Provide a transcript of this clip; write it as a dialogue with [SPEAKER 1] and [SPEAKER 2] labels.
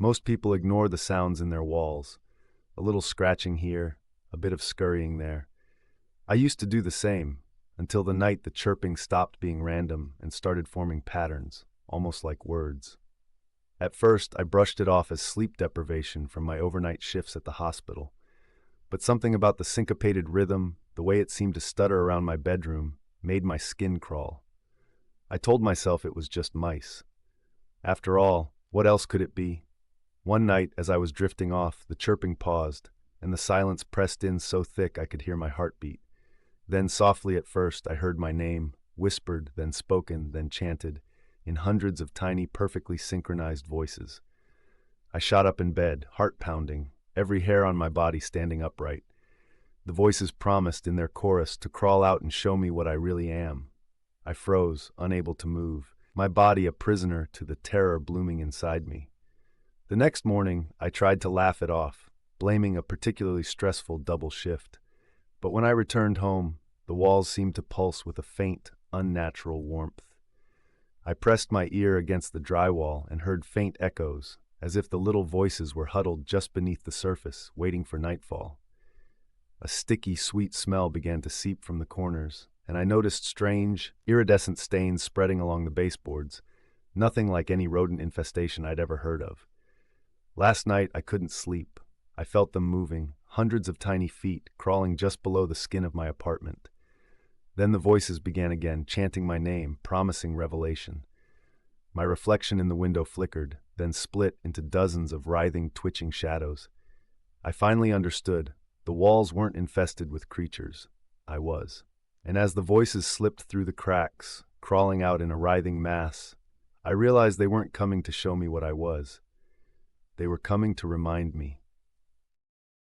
[SPEAKER 1] Most people ignore the sounds in their walls. A little scratching here, a bit of scurrying there. I used to do the same, until the night the chirping stopped being random and started forming patterns, almost like words. At first, I brushed it off as sleep deprivation from my overnight shifts at the hospital. But something about the syncopated rhythm, the way it seemed to stutter around my bedroom, made my skin crawl. I told myself it was just mice. After all, what else could it be? One night, as I was drifting off, the chirping paused, and the silence pressed in so thick I could hear my heartbeat. Then softly at first, I heard my name, whispered, then spoken, then chanted, in hundreds of tiny, perfectly synchronized voices. I shot up in bed, heart pounding, every hair on my body standing upright. The voices promised in their chorus to crawl out and show me what I really am. I froze, unable to move, my body a prisoner to the terror blooming inside me. The next morning, I tried to laugh it off, blaming a particularly stressful double shift. But when I returned home, the walls seemed to pulse with a faint, unnatural warmth. I pressed my ear against the drywall and heard faint echoes, as if the little voices were huddled just beneath the surface, waiting for nightfall. A sticky, sweet smell began to seep from the corners, and I noticed strange, iridescent stains spreading along the baseboards, nothing like any rodent infestation I'd ever heard of. Last night, I couldn't sleep. I felt them moving, hundreds of tiny feet, crawling just below the skin of my apartment. Then the voices began again, chanting my name, promising revelation. My reflection in the window flickered, then split into dozens of writhing, twitching shadows. I finally understood. The walls weren't infested with creatures. I was. And as the voices slipped through the cracks, crawling out in a writhing mass, I realized they weren't coming to show me what I was. They were coming to remind me.